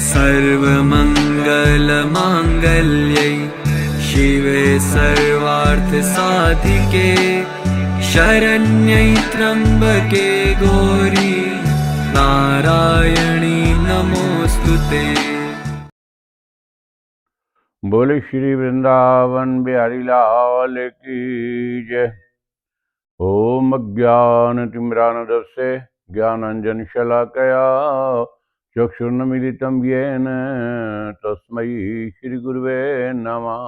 सर्वमङ्गलमाङ्गल्ये शिवे सर्वार्थसाधिके शरण्ये त्र्यम्बके गौरी नारायणी नमोस्तुते। बोले श्री वृंदावन बिहारी लाल की जय। ओम अज्ञानतिमिरान्धस्य ज्ञानाञ्जनशलाकया चक्षुर्न्मीलितं येन तस्मै श्रीगुरुवे नमः।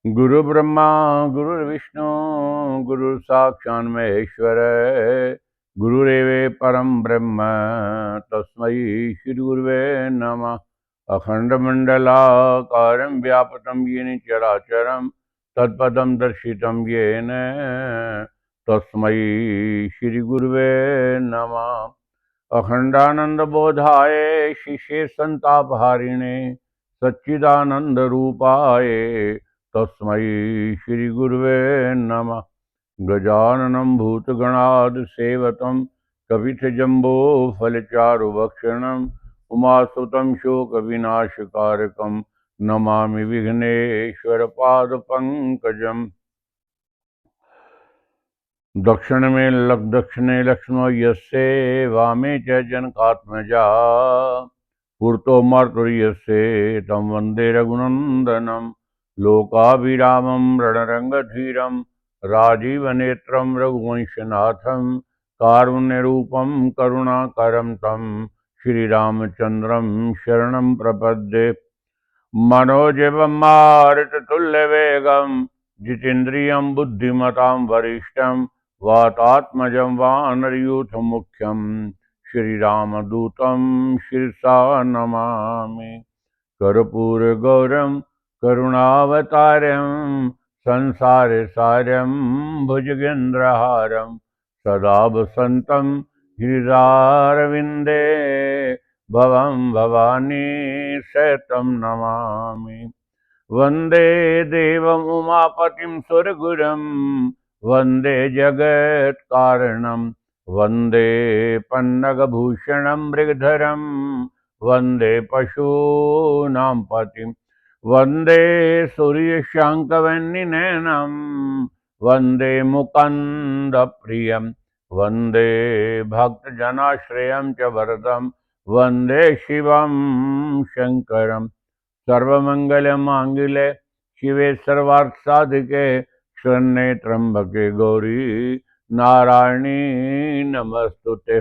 गुरुर्ब्रह्मा गुरुर्विष्णु गुरुर्साक्षात् महेश्वर गुरुरेव परं ब्रह्म तस्मै श्रीगुरुवे नमः। अखण्डमण्डलाकारं व्याप्तं येन चराचरं तत्पदं दर्शितं येन तस्मै श्रीगुरुवे नमः। अखण्डानन्दबोधाय शिष्यसन्तापहारिणे सच्चिदानन्दरूपाय तस्मै श्रीगुरुवे नमः। गजाननं भूतगणादिसेवतं कपितजम्बोफलचारुभक्षणं उमासुतं शोकविनाशकारकं नमामि विघ्नेश्वरपादपङ्कजम्। दक्षिणे लक्ष्मो यस्य वामे च जनकात्मजा पूर्तो मार्तुर्यस्य तं वन्दे रघुनन्दनं। लोकाभिरामं रणरङ्गधीरं राजीवनेत्रं रघुवंशनाथं कारुण्यरूपं करुणाकरं तं श्रीरामचन्द्रं शरणं प्रपद्ये। मनोजवं मारुततुल्यवेगं जितेन्द्रियं बुद्धिमतां वरिष्ठं वातात्मजं वानरयूथमुख्यं श्रीरामदूतं शिरसा नमामि। कर्पूरगौरं करुणावतारं संसारसारं भुजगेन्द्रहारं सदा वसन्तं हृदयारविन्दे भवं भवानी शतं नमामि। वन्दे देवम् उमापतिं सुरगुरुं वन्दे जगत्कारणं वन्दे पन्नगभूषणं मृगधरं वन्दे पशूनां पतिं वन्दे सूर्यशाङ्कवह्निनयनं वन्दे मुकुन्दप्रियं वन्दे भक्तजनाश्रयं च वरदं वन्दे शिवं शङ्करं। सर्वमङ्गलमाङ्गल्ये शिवे सर्वार्थसाधिके शरण्ये त्र्यम्बके गौरी नारायणी नमोस्तुते।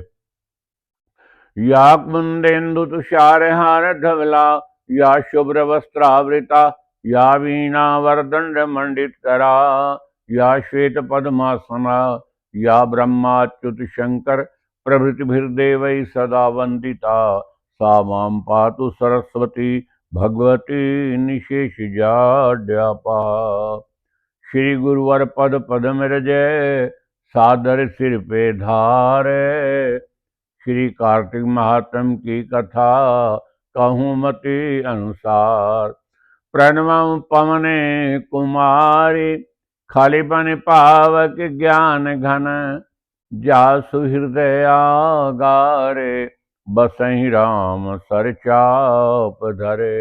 या कुन्देन्दुतुषारहारधवला या शुभ्रवस्त्रावृता या वीणावरदण्डमण्डितकरा या श्वेतपद्मासना या ब्रह्माच्युतशङ्कर प्रभृतिभिर्देवैः सदा वन्दिता सा मां पातु सरस्वती भगवती निशेषजाड्यापा। श्री गुरुवर पद पद्मरज सादर सिर पे धारे श्री कार्तिक महात्म की कथा कहूँ मति अनुसार। प्रणवं पवने कुमारी खालीपन पावक ज्ञान घन जासु हृदयागारे बसहि राम सरचाप धरे।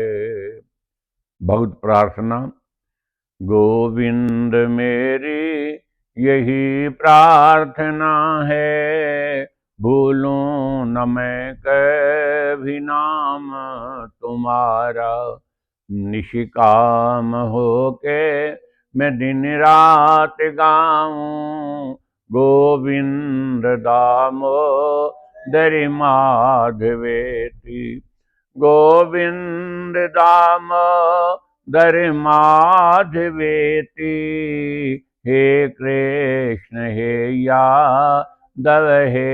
भक्त प्रार्थना। गोविंद मेरी यही प्रार्थना है भूलूं न मैं कभी नाम तुम्हारा। निष्काम होके मैं दिन रात गाऊं गोविंद दामोदर माधवेति। गोविंद दामोदर माधवेति हे कृष्ण हे यादव हे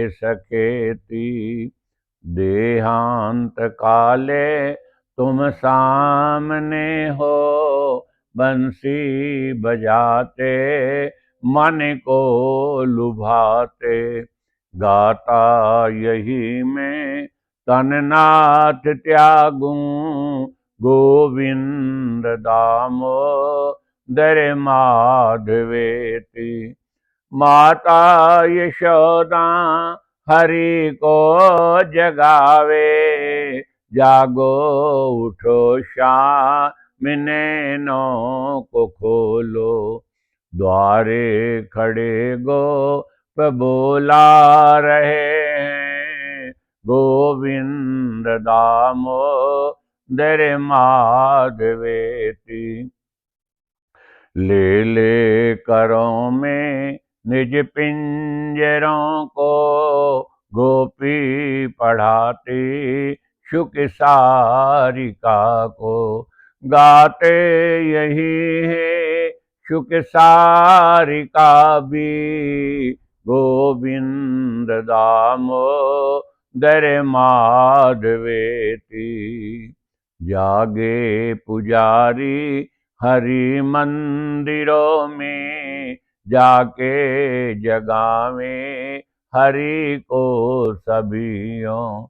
सखेति। देहांत काले तुम सामने हो बंसी बजाते मन को लुभाते। गाता यही मैं तननाथ त्यागूं गोविंद दामोदर माधवेति। माता यशोदा हरि को जगावे जागो उठो शाम नैनों को खोलो, द्वारे खड़े गोप बोला रहे हैं, गोविंद दामोदर माधवेति। ले ले करों में निज पिंजरों को, गोपी पढ़ाती शुक सारिका को। गाते यही है शुक सारिका भी, गोविंद दामोदर माधवेति। जागे पुजारी हरि मंदिरों में, जाके जगावे हरि को सभियों।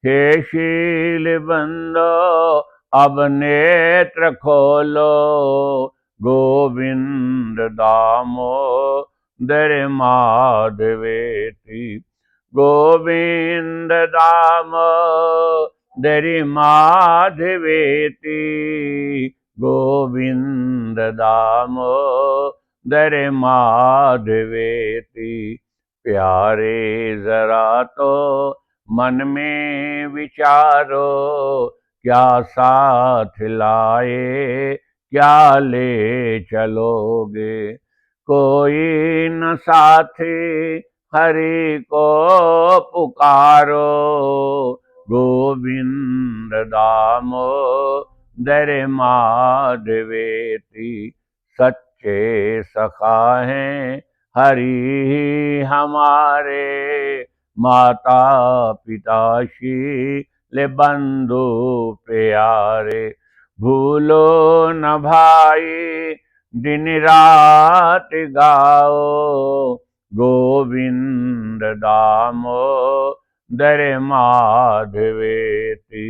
हे शील बंदो अब नेत्र खोलो, गोविंद दामोदर माधवेति। गोविंद दामोदर माधवेति, गोविंद दामोदर माधवेति। प्यारे जरा तो मन में विचारो, क्या साथ लाए क्या ले चलोगे। कोई न साथी हरि को पुकारो, गोविंद दामोदर माधवेति। सच्चे सखा हैं हरि हमारे, माता पिता शील बंधु प्यारे। भूलो न भाई दिन रात गाओ, गोविंद दामोदर माधवेति।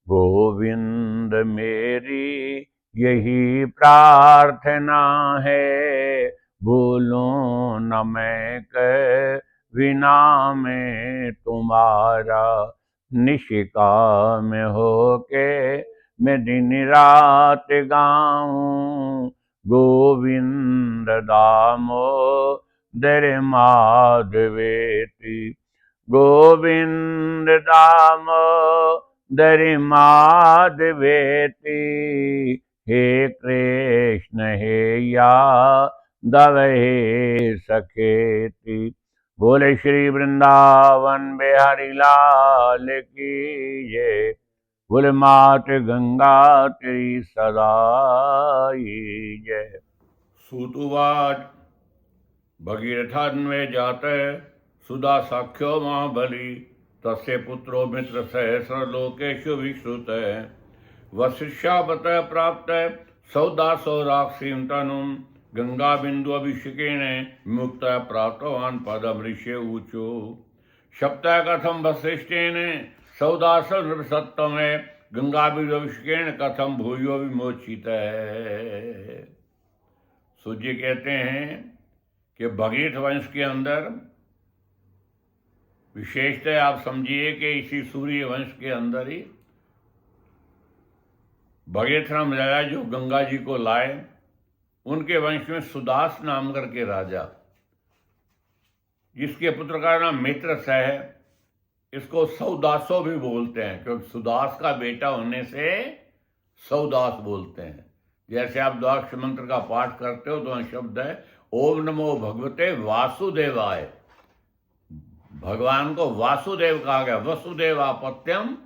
गोविंद मेरी यही प्रार्थना है, भूलूं न मैं कभी नाम तुम्हारा। निशिका में होके मैं दिन रात गाऊं, गोविंद दामोदर माधवेति। गोविंद दामोदर माधवेति। हे कृष्ण हे यादव हे सखेति। बोले श्री वृंदावन बिहारी लाल की जय। बोले मात गंगा तेरी सदाई जय। सूतुवाच भगीरथान्वये जाते सुधा साख्यो महाबली, तस्य पुत्रो मित्र सहस्र लोकेषु विश्रुत। वशिष्यापत प्राप्त सौदासो राक्षीं तनुं, गंगा बिंदु अभिषेकेण मुक्त प्राप्तवान् पदम ऋषि ऊचो। सप्त कथम वसिष्ठेन सौदास नृपसत्तमे, गंगा बिंदु अभिषेकेण कथम भूयो विमोचित। सूर्य कहते हैं कि भगीरथ वंश के अंदर विशेषतः आप समझिए कि इसी सूर्य वंश के अंदर ही भगीरथ राम राजा जो गंगा जी को लाए, उनके वंश में सुदास नाम करके राजा, जिसके पुत्र का नाम मित्रसह है, इसको सौदासो भी बोलते हैं, क्योंकि सुदास का बेटा होने से सौदास बोलते हैं। जैसे आप द्वादश मंत्र का पाठ करते हो तो वहां शब्द है ओम नमो भगवते वासुदेवाय। भगवान को वासुदेव कहा गया, वसुदेवापत्यम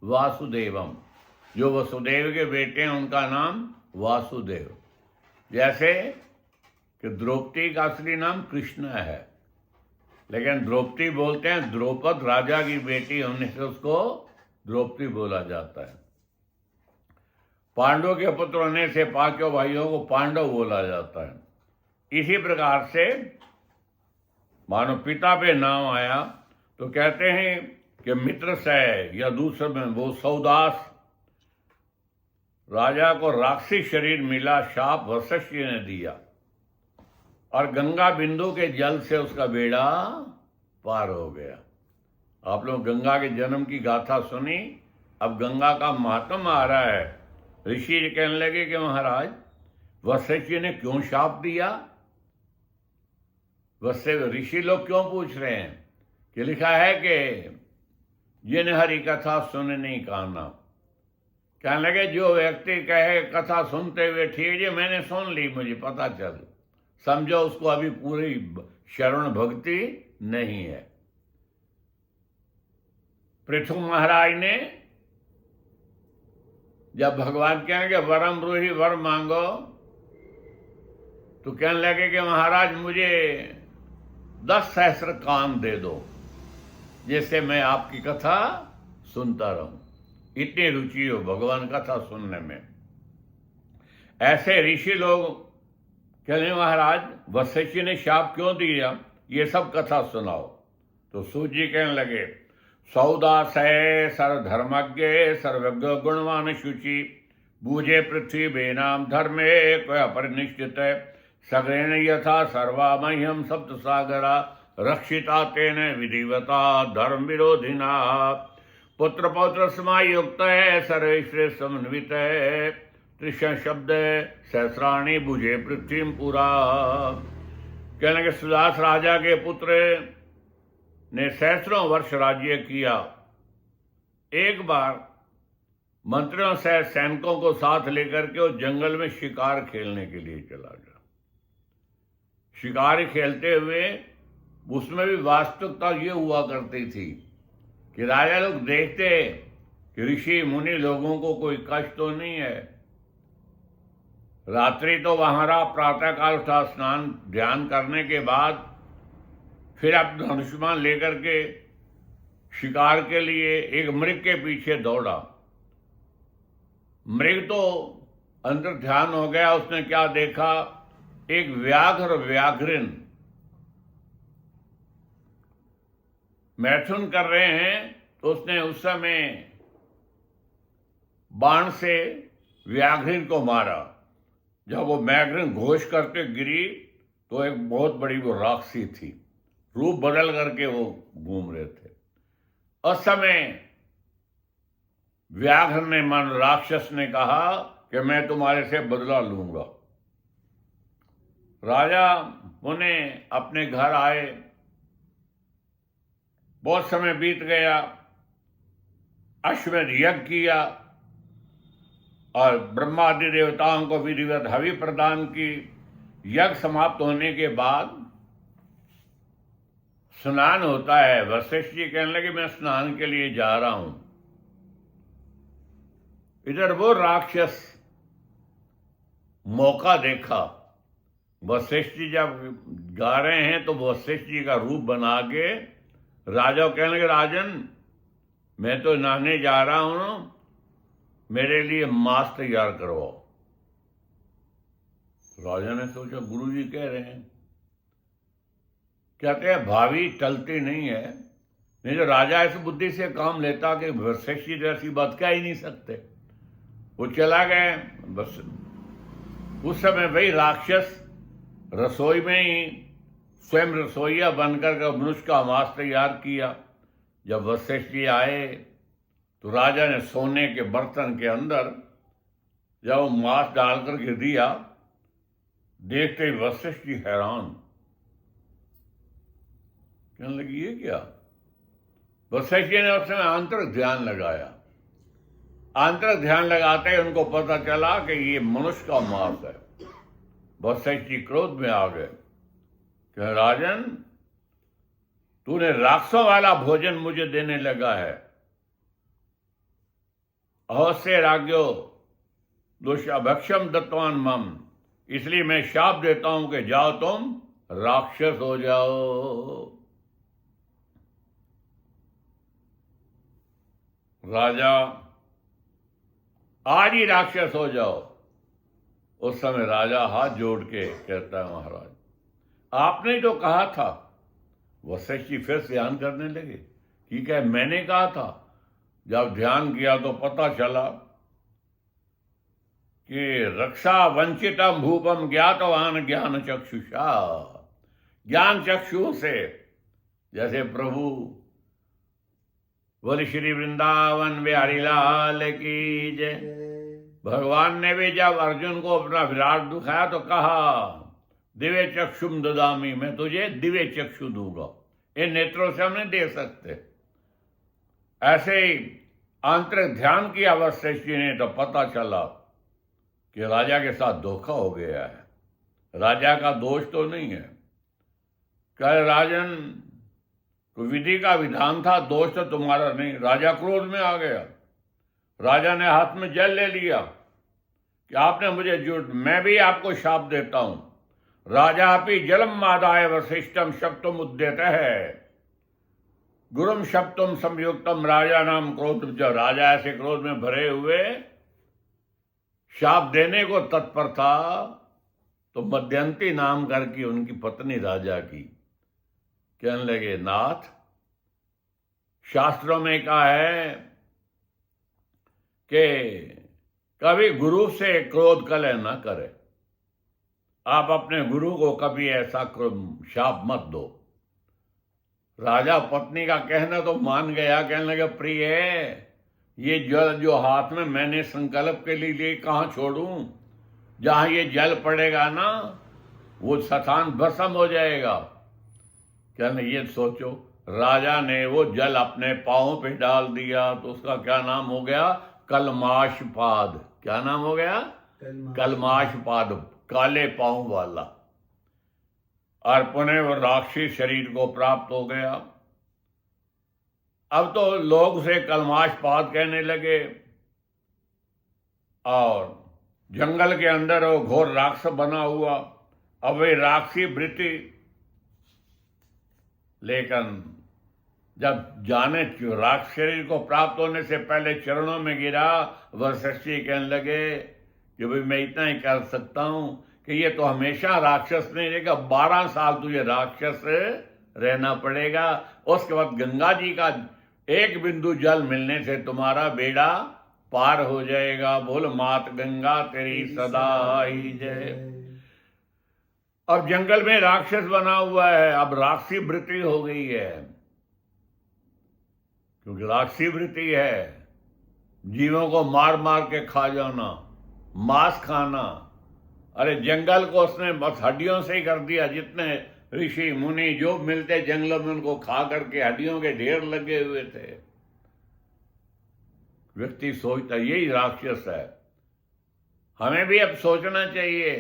वासुदेवम। जो वसुदेव के बेटे हैं उनका नाम वासुदेव। जैसे कि द्रौपदी का असली नाम कृष्ण है, लेकिन द्रौपदी बोलते हैं, द्रौपद राजा की बेटी होने से उसको द्रौपदी बोला जाता है। पांडवों के पुत्र होने से पांचों भाइयों को पांडव बोला जाता है। इसी प्रकार से मानो पिता पे नाम आया तो कहते हैं कि मित्रसह या दूसरे में वो सौदास राजा को राक्षसी शरीर मिला, शाप वशिष्ठ ने दिया और गंगा बिंदु के जल से उसका बेड़ा पार हो गया। आप लोग गंगा के जन्म की गाथा सुनी अब गंगा का महात्म आ रहा है। ऋषि जी कहने लगे कि महाराज वशिष्ठ जी ने क्यों शाप दिया? वशिष्ठ ऋषि लोग क्यों पूछ रहे हैं? कि लिखा है कि जिन हरि कथा सुन नहीं काना। कहने लगे जो व्यक्ति कहे कथा सुनते हुए ठीक है मैंने सुन ली, मुझे पता चल, समझो उसको अभी पूरी शरण भक्ति नहीं है। पृथु महाराज ने जब भगवान कहेंगे वरम रूही वर मांगो, तो कहने लगे कि महाराज मुझे 10 सहस्र कान दे दो जिससे मैं आपकी कथा सुनता रहूं। इतनी रुचि हो भगवान कथा सुनने में। ऐसे ऋषि लोग कहने महाराज वशिष्ठ जी ने शाप क्यों दिया, ये सब कथा सुनाओ। तो सूत जी कहने लगे सौदास है सर्वधर्मज्ञ सर्वज्ञ गुणवान शुचि बूझे पृथ्वी बेनाम धर्मे कोई अपरिनिश्चित सगरेण यथा सर्वा मह्यम सप्त सागरा रक्षिता तेन विधिवता धर्म विरोधिना पुत्र पौत्र समायुक्त है सर्वेश्वर समन्वित है त्रिशं शब्द सहस्राणी बुझे पृथ्वी पूरा। कहने के सुदास राजा के पुत्र ने सहस्रों वर्ष राज्य किया। एक बार मंत्रियों से सैनिकों को साथ लेकर के वो जंगल में शिकार खेलने के लिए चला गया। शिकार खेलते हुए उसमें भी वास्तविकता ये हुआ करती थी कि राजा लोग देखते कि ऋषि मुनि लोगों को कोई कष्ट तो नहीं है। रात्रि तो वहां रहा, प्रातःकाल उठा, स्नान ध्यान करने के बाद फिर अब धनुष्मान लेकर के शिकार के लिए एक मृग के पीछे दौड़ा। मृग तो अंदर ध्यान हो गया, उसने क्या देखा, एक व्याघ्र व्याघ्रिन मैथुन कर रहे हैं। तो उसने उस समय बाण से व्याघ्रिन को मारा। जब वो व्याघ्रिन घोष करके गिरी तो एक बहुत बड़ी वो राक्षसी थी, रूप बदल करके वो घूम रहे थे। उस समय व्याघ्र ने मन राक्षस ने कहा कि मैं तुम्हारे से बदला लूंगा। राजा मुने अपने घर आए, बहुत समय बीत गया, अश्वमेध यज्ञ किया और ब्रह्मादि देवताओं को विधिवत हवि प्रदान की। यज्ञ समाप्त होने के बाद स्नान होता है। वशिष्ठ जी कहने लगे मैं स्नान के लिए जा रहा हूं। इधर वो राक्षस मौका देखा। वशिष्ठ जी जब गा रहे हैं तो वशिष्ठ जी का रूप बना के राजा कहने लगे राजन मैं तो नहाने जा रहा हूं, मेरे लिए मांस तैयार करवाओ। राजा ने सोचा गुरु जी कह रहे हैं, कहते हैं भावी टलती नहीं है। नहीं तो राजा इस बुद्धि से काम लेता कि वशिष्ठ जी ऐसी बात कह ही नहीं सकते। वो चला गए। बस उस समय वही राक्षस रसोई में ही स्वयं रसोईया बनकर मनुष्य का मांस तैयार किया। जब वशिष्ठ जी आए तो राजा ने सोने के बर्तन के अंदर जब वो मांस डाल करके दिया, देखते ही वशिष्ठ जी हैरान, कहने लगी ये क्या। वशिष्ठ जी ने उस समय आंतरिक ध्यान लगाया। आंतरिक ध्यान लगाते ही उनको पता चला कि ये मनुष्य का मांस है। वशिष्ठ जी क्रोध में आ गए कि राजन तूने राक्षसों वाला भोजन मुझे देने लगा है। अवश्य राज्ञो दुष्भक्षम दत्तवान मम, इसलिए मैं शाप देता हूं कि जाओ तुम राक्षस हो जाओ। राजा आज ही राक्षस हो जाओ। उस समय राजा हाथ जोड़ के कहता है महाराज आपने तो कहा था। वशिष्ठ जी फिर ध्यान करने लगे, ठीक है मैंने कहा था। जब ध्यान किया तो पता चला कि रक्षा वंचितम भूपम ज्ञातवान ज्ञान चक्षुषा। ज्ञान चक्षु से जैसे प्रभु बोले श्री वृंदावन बिहारी लाल की जय। भगवान ने भी जब अर्जुन को अपना विराट दिखाया तो कहा दिव्य चक्षुम ददामी, मैं तुझे दिव्य चक्षु दूंगा। इन नेत्रों से हम नहीं दे सकते। ऐसे ही आंतरिक ध्यान की आवश्यकता ने तो पता चला कि राजा के साथ धोखा हो गया है। राजा का दोष तो नहीं है, कह राजन विधि का विधान था, दोष तो तुम्हारा नहीं। राजा क्रोध में आ गया, राजा ने हाथ में जल ले लिया कि आपने मुझे झूठ, मैं भी आपको शाप देता हूं। राजा अपि जलम मादाय वशिष्ठम शब्दम उद्यत है गुरुम शब्दम संयुक्तम राजा नाम क्रोध। जब राजा ऐसे क्रोध में भरे हुए शाप देने को तत्पर था तो मध्यंती नाम करके उनकी पत्नी राजा की कहने लगे, नाथ शास्त्रों में कहा है कि कभी गुरु से क्रोध कलह न करे, आप अपने गुरु को कभी ऐसा शाप मत दो। राजा पत्नी का कहना तो मान गया, कहने लगा प्रिय ये जल जो हाथ में मैंने संकल्प के लिए कहां छोड़ूं, जहां ये जल पड़ेगा ना वो स्थान भस्म हो जाएगा। कहने ये सोचो, राजा ने वो जल अपने पांव पे डाल दिया तो उसका क्या नाम हो गया, कलमाशपाद। क्या नाम हो गया, कलमाशपाद, काले पांव वाला। और पुनः वो राक्षसी शरीर को प्राप्त हो गया। अब तो लोग उसे कलमाशपाद कहने लगे और जंगल के अंदर वो घोर राक्षस बना हुआ। अब वे राक्षसी वृत्ति, लेकिन जब जाने राक्षस शरीर को प्राप्त होने से पहले चरणों में गिरा, वशिष्ठी कहने लगे कि भाई मैं इतना ही कर सकता हूं कि ये तो हमेशा राक्षस नहीं रहेगा, 12 साल तुझे राक्षस रहना पड़ेगा। उसके बाद गंगा जी का एक बिंदु जल मिलने से तुम्हारा बेड़ा पार हो जाएगा। बोल मात गंगा तेरी सदा ही जय। अब जंगल में राक्षस बना हुआ है, अब राक्षसी वृत्ति हो गई है, क्योंकि राक्षसी वृत्ति है जीवों को मार मार के खा जाना, मांस खाना। अरे जंगल को उसने बस हड्डियों से ही कर दिया। जितने ऋषि मुनि जो मिलते जंगलों में उनको खा करके हड्डियों के ढेर लगे हुए थे। व्यक्ति सोचता यही राक्षस है। हमें भी अब सोचना चाहिए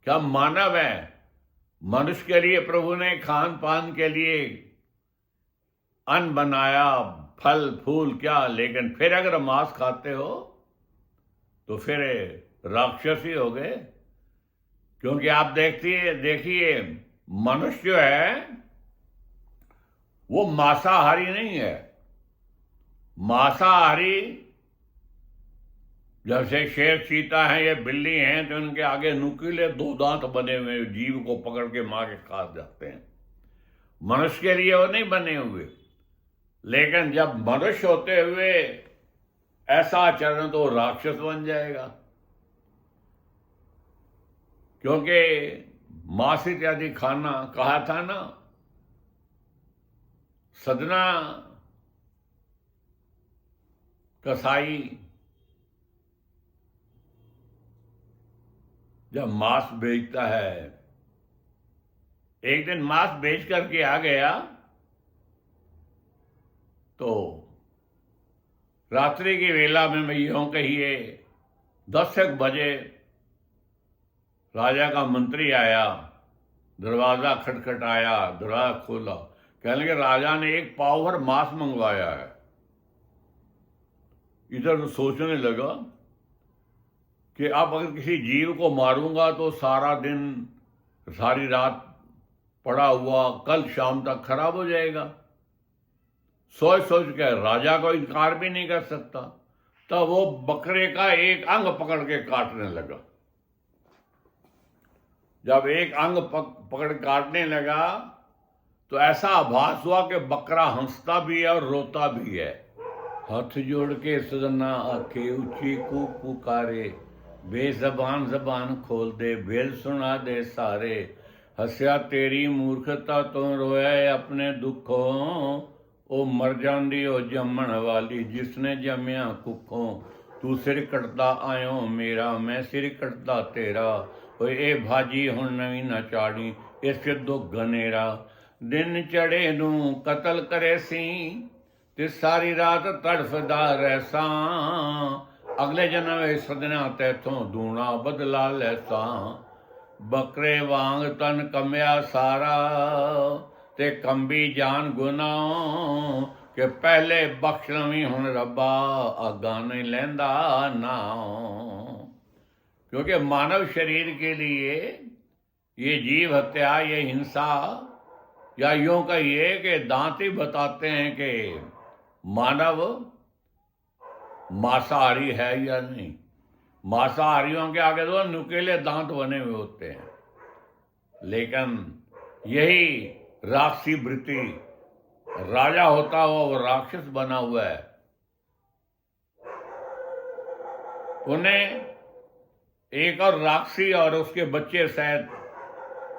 कि हम मानव हैं। मनुष्य के लिए प्रभु ने खान पान के लिए अन्न बनाया, फल फूल क्या, लेकिन फिर अगर मांस खाते हो तो फिर राक्षस ही हो गए। क्योंकि आप देखिए मनुष्य जो है वो मांसाहारी नहीं है। मांसाहारी जैसे शेर चीता है या बिल्ली हैं तो उनके आगे नुकीले 2 दांत बने हुए, जीव को पकड़ के मार के खा जाते हैं। मनुष्य के लिए वो नहीं बने हुए। लेकिन जब मनुष्य होते हुए ऐसा आचरण तो राक्षस बन जाएगा, क्योंकि मांस इत्यादि खाना कहा था ना। सदना कसाई जब मांस बेचता है, एक दिन मांस बेच करके आ गया तो रात्रि की वेला में यूं कहिए 10 बजे राजा का मंत्री आया, दरवाजा खटखटाया, दरवाजा खोला, कहने लगे राजा ने 1 पाव भर मांस मंगवाया है। इधर सोचने लगा कि अब अगर किसी जीव को मारूंगा तो सारा दिन सारी रात पड़ा हुआ कल शाम तक खराब हो जाएगा। सोच सोच के राजा को इनकार भी नहीं कर सकता। तब वो बकरे का एक अंग पकड़ के काटने लगा। जब एक अंग पकड़ काटने लगा तो ऐसा आभास हुआ कि बकरा हंसता भी है और रोता भी है। हाथ जोड़ के सदना आके ऊंची को पुकारे, बेजबान जबान खोल दे, बेल सुना दे सारे। हंसिया तेरी मूर्खता तो रोया अपने दुखों ਉਹ ਮਰ ਜਾਂਦੀ ਉਹ ਜੰਮਣ ਵਾਲੀ, ਜਿਸਨੇ ਜੰਮਿਆ ਕੁੱਖੋਂ, ਤੂੰ ਸਿਰ ਕੱਟਦਾ ਆਇਓ ਮੇਰਾ, ਮੈਂ ਸਿਰ ਕੱਟਦਾ ਤੇਰਾ। ਓਏ ਇਹ ਭਾਜੀ ਹੁਣ ਨਵੀਂ ਨਾ ਚਾੜੀ, ਇਸ ਦੁੱਖ ਘਨੇਰਾ। ਦਿਨ ਚੜੇ ਨੂੰ ਕਤਲ ਕਰੇ ਸੀ, ਤੇ ਸਾਰੀ ਰਾਤ ਤੜਫਦਾ ਰਹਿਸਾਂ। ਅਗਲੇ ਜਨਮ ਵਿੱਚ ਸਦਨਾ ਤੈਥੋਂ ਦੂਣਾ ਬਦਲਾ ਲੈਸਾਂ। ਬੱਕਰੇ ਵਾਂਗ ਤਨ ਕੰਮਿਆ ਸਾਰਾ, ਤੇ ਕੰਬੀ ਜਾਨ ਗੁਨਾਹ। ਕਿ ਪਹਿਲੇ ਬਖਸ਼ ਲਵੀਂ ਹੁਣ ਰੱਬਾ, आगा नहीं लेंदा नाम। क्योंकि मानव शरीर के लिए ये जीव हत्या, ये हिंसा, या यूं कहिए कि दांत ही बताते हैं कि मानव मांसाहारी है या नहीं। मांसाहारियों के आगे तो नुकीले दांत बने हुए होते हैं, लेकिन यही राक्षसी वृत्ति, राजा होता हुआ वो राक्षस बना हुआ है, उन्हें एक और राक्षसी और उसके बच्चे सहित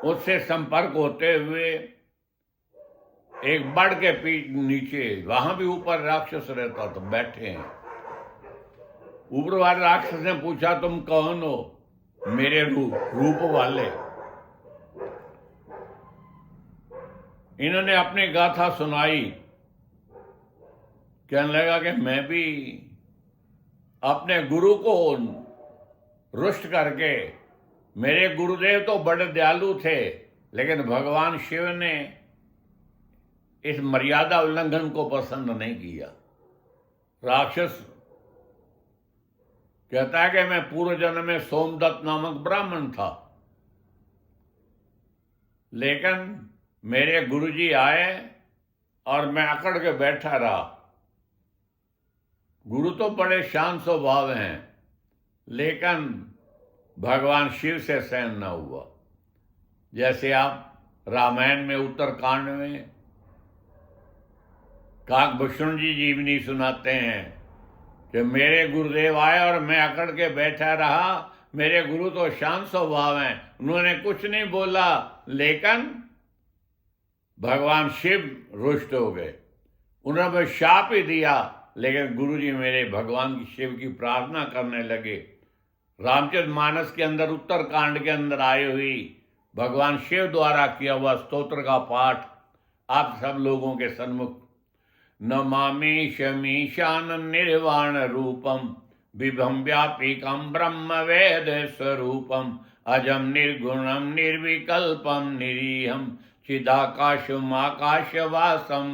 उससे संपर्क होते हुए एक बड़ के पीठ नीचे, वहां भी ऊपर राक्षस रहता तो बैठे हैं। ऊपर वाले राक्षस ने पूछा तुम कौन हो? मेरे रूप वाले। इन्होंने अपनी गाथा सुनाई। कहने लगा कि मैं भी अपने गुरु को रुष्ट करके, मेरे गुरुदेव तो बड़े दयालु थे, लेकिन भगवान शिव ने इस मर्यादा उल्लंघन को पसंद नहीं किया। राक्षस कहता है कि मैं पूर्व जन्म में सोमदत्त नामक ब्राह्मण था, लेकिन मेरे गुरुजी आए और मैं अकड़ के बैठा रहा। गुरु तो बड़े शांत स्वभाव हैं, लेकिन भगवान शिव से सहन न हुआ। जैसे आप रामायण में उत्तरकांड में काकभूषण जी जीवनी सुनाते हैं कि मेरे गुरुदेव आए और मैं अकड़ के बैठा रहा। मेरे गुरु तो शांत स्वभाव हैं, उन्होंने कुछ नहीं बोला, लेकिन भगवान शिव रुष्ट हो गए। उन्होंने शाप ही दिया, लेकिन गुरुजी मेरे भगवान की शिव की प्रार्थना करने लगे। रामचरित मानस के अंदर उत्तरकांड के अंदर आई हुई भगवान शिव द्वारा किया हुआ स्तोत्र का पाठ आप सब लोगों के सन्मुख। नमामि शमीशान निर्वाण रूपम, विभम व्यापिकम ब्रह्म वेद स्वरूपम, अजम निर्गुणम निर्विकल्पम निरीहम, चिदाकाशमाकाशवासम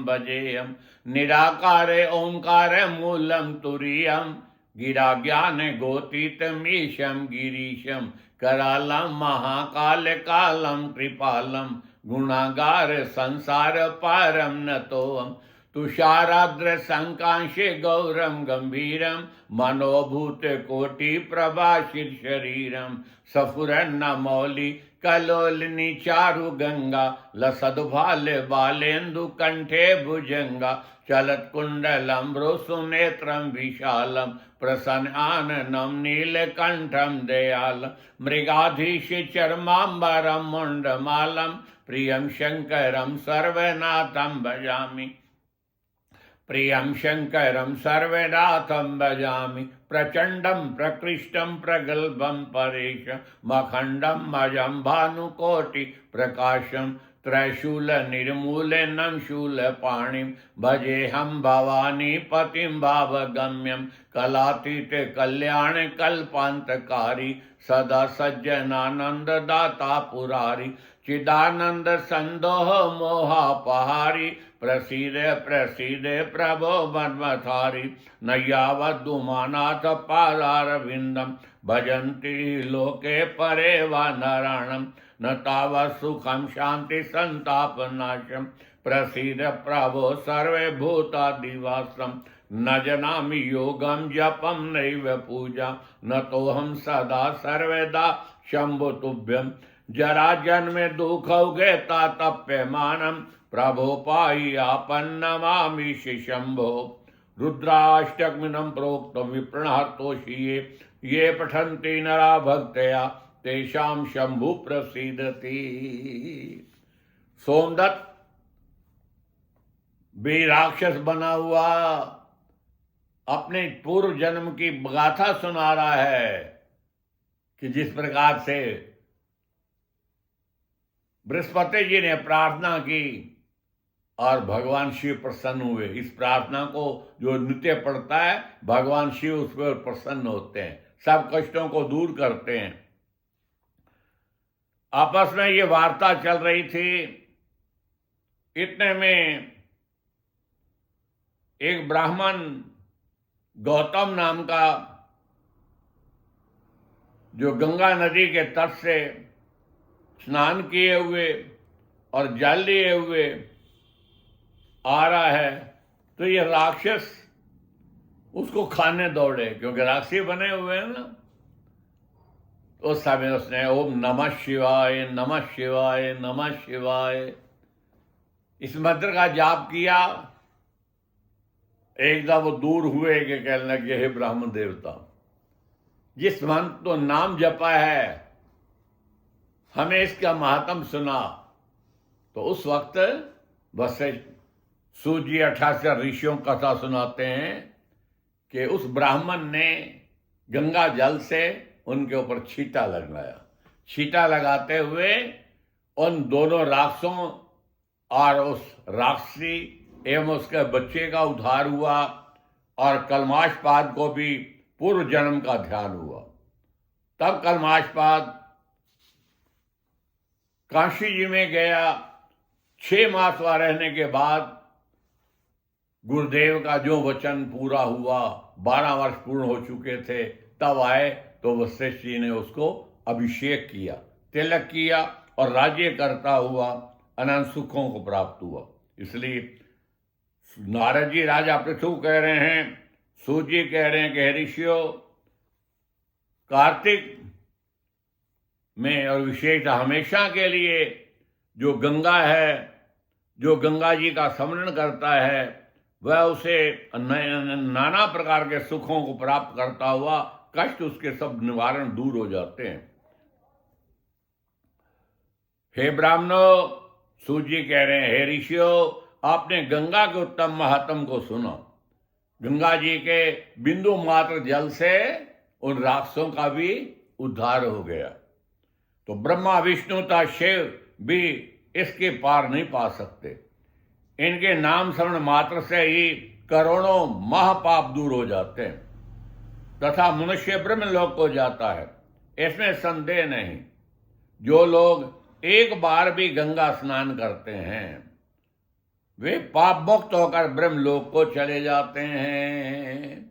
भजेयम, निराकारे ओंकारे मूलम तुरीयम, गिरा ज्ञान गोतीतमीशम गिरीशम, करालम महाकाल कालम कृपालम, गुणागार संसार पारम नतोम, तुषाराद्र संकांशे गौरम गंभीरम, मनोभूत कोटि प्रभाषित शरीरम, सफुरन्न मौली कलोलिनी चारु गंगा, लसद्भाल बालेन्दु कंठे भुजंगा, चलत कुंडलम सुनेत्रम विशालम, प्रसन्नाननम नीलकंठम दयालम, मृगाधीश चर्मांबरम मुंडमालम, प्रियम शंकरम सर्वनाथम भजामि, प्रियम शंकरम सर्वनाथम भजामि, प्रचंडम प्रकृष्टम प्रगल्भम परेशम, मखंडम अजम भानुकोटि प्रकाशम, त्रैशूल निर्मूलनम शूल पाणिम, भजे हम भवानी पतिम भावगम्यम, कलातीत कल्याण कल्पांतकारी, सदा सज्जनानंद दाता पुरारी, चिदानंद संदोह मोहापहारी, प्रसीद प्रसीद प्रभो मन्मथारी, नय्यावद्धुमानाथ पादारविंदम, भजन्ति लोके परे वा नारायणम, न तावत् सुखम शांति संताप नाशम, प्रसीद प्रभो सर्वे भूतादिवासम, न जनामि योगम जपम नैव पूजा, न तोहम सदा सर्वदा शंभु तुभ्यम, जरा जन्मे दुख उगे तातप्यमानम, प्रभो पाई आपन्नमामि शंभो, रुद्राष्टकमिनं प्रोक्त विप्रणहर्तोषिये, ये पठन्ति नरा भक्तया तेषां शंभु प्रसीदति। सोमदत्त भी राक्षस बना हुआ अपने पूर्व जन्म की गाथा सुना रहा है कि जिस प्रकार से बृहस्पति जी ने प्रार्थना की और भगवान शिव प्रसन्न हुए। इस प्रार्थना को जो नित्य पढ़ता है भगवान शिव उस पर प्रसन्न होते हैं, सब कष्टों को दूर करते हैं। आपस में ये वार्ता चल रही थी, इतने में एक ब्राह्मण गौतम नाम का जो गंगा नदी के तट से स्नान किए हुए और जल लिए हुए आ रहा है, तो ये राक्षस उसको खाने दौड़े, क्योंकि राक्षसी बने हुए हैं ना। तो उस समय उसने ओम नमः शिवाय नमः शिवाय नमः शिवाय इस मंत्र का जाप किया। एकदम वो दूर हुए कि कहने लगे, हे ब्राह्मण देवता, जिस मंत्र तो नाम जपा है हमें इसका महात्म सुना। तो उस वक्त वशिष्ठ सूत जी 88 ऋषियों कथा सुनाते हैं कि उस ब्राह्मण ने गंगा जल से उनके ऊपर छींटा लगाया। छींटा लगाते हुए उन दोनों राक्षसों और उस राक्षसी एवं उसके बच्चे का उद्धार हुआ और कलमाशपाद को भी पूर्व जन्म का ध्यान हुआ। तब कलमाशपाद काशी जी में गया। 6 मास वहां रहने के बाद गुरुदेव का जो वचन पूरा हुआ, 12 वर्ष पूर्ण हो चुके थे, तब आए तो वशिष्ठ जी ने उसको अभिषेक किया, तिलक किया और राज्य करता हुआ अनंत सुखों को प्राप्त हुआ। इसलिए नारद जी राजा पृथु कह रहे हैं, सूत जी कह रहे हैं कि हे ऋषियों, कार्तिक में और विशेष हमेशा के लिए जो गंगा है, जो गंगा जी का स्मरण करता है, वह उसे नाना प्रकार के सुखों को प्राप्त करता हुआ कष्ट उसके सब निवारण दूर हो जाते हैं। हे ब्राह्मणों, सूत जी कह रहे हैं, हे ऋषियों, आपने गंगा के उत्तम महात्म को सुना। गंगा जी के बिंदु मात्र जल से उन राक्षसों का भी उद्धार हो गया। तो ब्रह्मा विष्णु तथा शिव भी इसके पार नहीं पा सकते। इनके नाम स्मरण मात्र से ही करोड़ों महापाप दूर हो जाते हैं तथा मनुष्य ब्रह्मलोक को जाता है, इसमें संदेह नहीं। जो लोग एक बार भी गंगा स्नान करते हैं वे पाप मुक्त होकर ब्रह्मलोक को चले जाते हैं।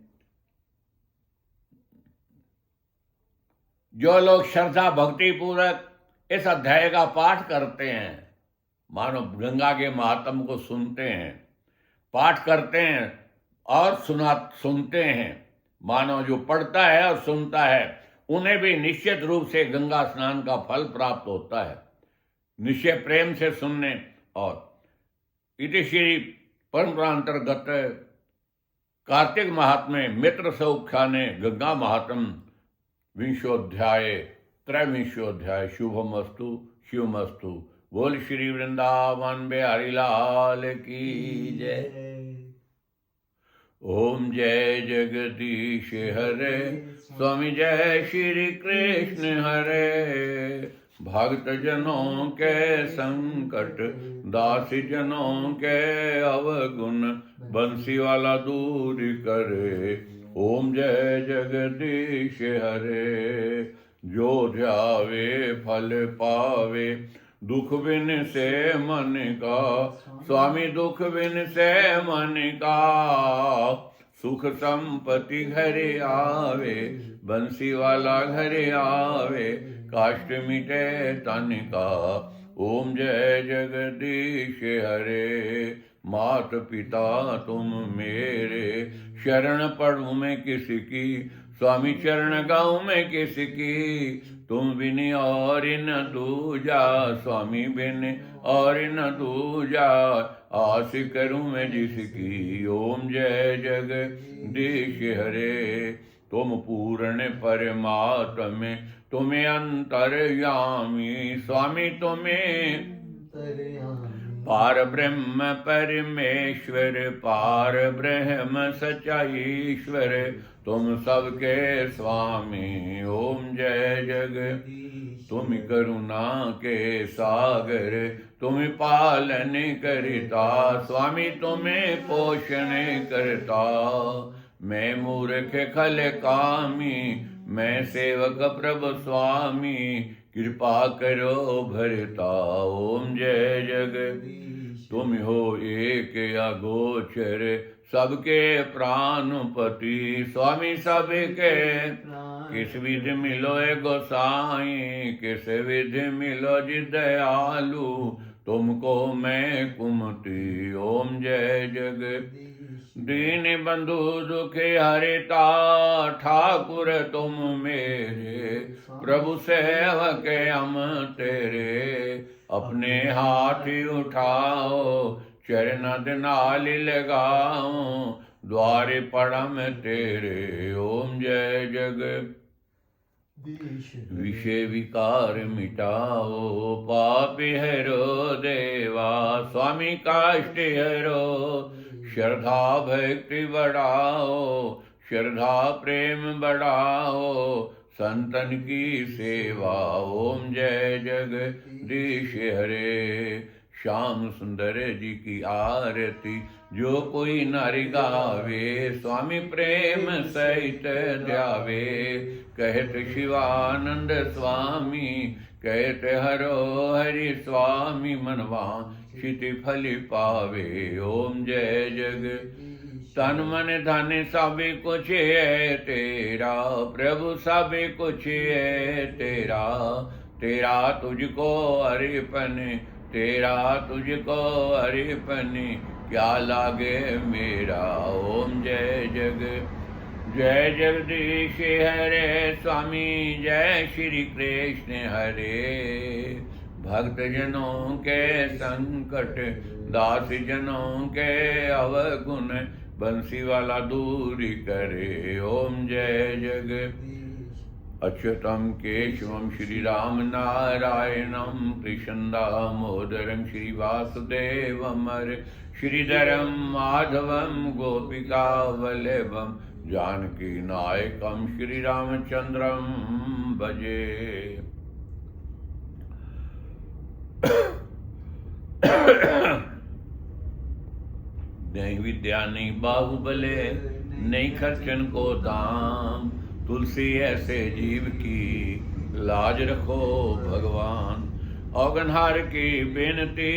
जो लोग श्रद्धा भक्ति पूर्वक इस अध्याय का पाठ करते हैं, मानो गंगा के महात्म को सुनते हैं, पाठ करते हैं और सुनते हैं, मानो जो पढ़ता है और सुनता है उन्हें भी निश्चित रूप से गंगा स्नान का फल प्राप्त होता है। निश्चय प्रेम से सुनने और इति श्री परंपरांतर्गत कार्तिक महात्म्य मित्र सौख्याने गंगा महात्म विंशोध्याय त्रैविंशोध्याय शुभमस्तु शिवमस्तु। बोल श्री वृंदावन बिहारी लाल की जय। ओम जय जगदीश हरे, स्वामी जय श्री कृष्ण हरे। भक्त जनों के संकट, दासी जनों के अवगुण, बंसी वाला दूर करे। ओम जय जगदीश हरे। जो ध्यावे फल पावे, दुख बिन से मन का, स्वामी दुख बिन से मन का। सुख संपत्ति घरे आवे, बंसी वाला घरे आवे, काष्ट मिटे तन का। ओम जय जगदीश हरे। मात पिता तुम मेरे, शरण पढ़ूं मैं किसकी, स्वामी चरण गाऊं मैं किसकी। तुम बिन और न दूजा, स्वामी बिन और न दूजा, आस करूं मैं जिसकी। ओम जय जगदीश हरे। तुम पूर्ण परमात्म, तुम्हें अंतर्यामी, स्वामी तुम्हें पार ब्रह्म परमेश्वर, पार ब्रह्म सच्चाईश्वर, तुम सबके स्वामी। ओम जय जगदीश। तुम करुणा के सागर, तुम पालन करता, स्वामी तुम्हें पोषण करता। मैं मूर्ख खल कामी, मैं सेवक प्रभु स्वामी, कृपा करो भरता। ओम जय जगदीश। तुम हो एक अगोचर, सबके प्राणपति, स्वामी सबके किस विधि मिलो ए गोसाई, किस विधि मिलो जी दयालु, तुमको मैं कुमति। ओम जय जगदीश। दीन बंधु दुख हरिता, ठाकुर तुम मेरे, प्रभु सेवक हम तेरे। अपने हाथ उठाओ, चरण नाल लगाओ, द्वारे पड़म तेरे। ओम जय जगदीश। विषय विकार मिटाओ, पापी हरो देवा, स्वामी काष्ट हरो। श्रद्धा भक्ति बढ़ाओ, श्रद्धा प्रेम बढ़ाओ, संतन की सेवा। ओम जय जगदीश हरे। श्याम सुंदर जी की आरती, जो कोई नर गावे, स्वामी प्रेम सहित ध्यावे। कहत शिवानंद स्वामी, कहत हरो हरि स्वामी, मनवा क्षिति फल पावे। ओम जय जगदीश। तन मन धन सब कुछ है तेरा, प्रभु सब कुछ है तेरा। तेरा तुझको अर्पण, तेरा तुझको अर्पण, क्या लागे मेरा। ओम जय जय जगदीश हरे, स्वामी जय श्री कृष्ण हरे। भक्त जनों के संकट, दास जनों के अवगुण, बंसी वाला दूरी करे। ओम जय जगदीश। अच्युतम केशवम श्री राम नारायणम, कृष्ण दामोदरम श्री वासुदेवम, श्रीधरम माधवम गोपिका वल्लभम, जानकी नायकम श्री रामचंद्रम भजे। नहीं विद्या नहीं बाहुबले, नहीं खर्चन को दाम, तुलसी ऐसे जीव की लाज रखो भगवान। औगनहार की बेनती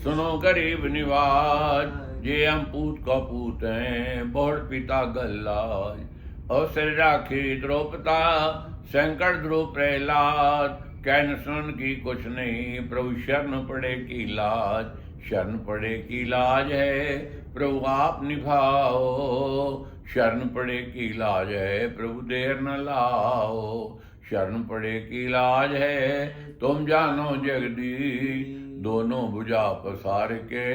सुनो गरीब निवाज, जे हम पूत का पूत हैं, बहुत पिता गल्लाज। अवसर राखी द्रौपदा, संकट ध्रुव प्रहलाद, कहन सुन की कुछ नहीं, प्रभु शरण पड़े की लाज। शरण पड़े की लाज है, प्रभु आप निभाओ, शरण पड़े की लाज है, प्रभु देर न लाओ। शरण पड़े की लाज है, तुम जानो जगदीश, दोनों भुजा पसार के,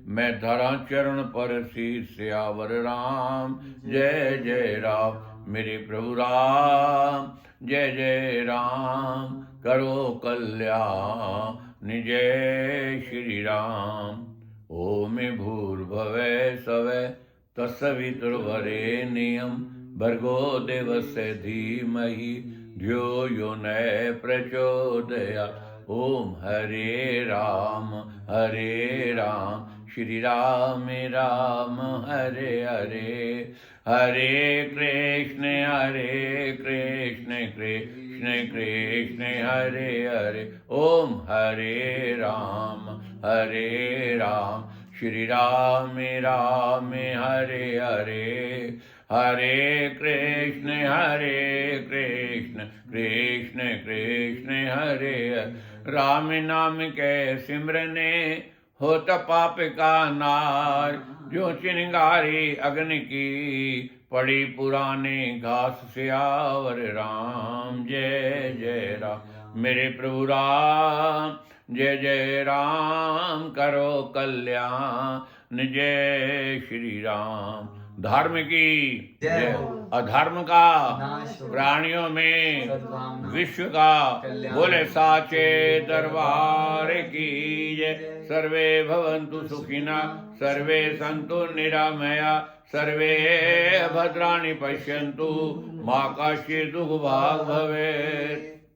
मैं धरा चरण पर शीश सियावर राम। जय जय राम मेरे प्रभु राम, जय जय राम करो कल्याण, जय श्री राम। ओम भूर्भुवः स्वः तत्सवितुर्वरेण्यं, भर्गो देवस्य धीमहि धियो यो न प्रचोदयात्। ओम हरे राम श्री राम राम हरे हरे, हरे कृष्ण कृष्ण कृष्ण हरे हरे। ओम हरे राम श्री राम हरे हरे, हरे कृष्ण कृष्ण कृष्ण हरे हरे। राम नाम के सिमरने होत पाप का नाश, जो चिंगारी अग्नि की पड़ी पुराने घास सियावर राम। जय जय राम मेरे प्रभु राम, जय जय राम करो कल्याण, जय श्री राम। धर्म की जय, अधर्म का प्राणियों में विश्व का, बोले साचे दरबार की जय। सर्वे भवन्तु सुखिनः सर्वे सन्तु निरामया सर्वे भद्राणि पश्यन्तु मा कश्चित् दुःखभाग् भवेत्।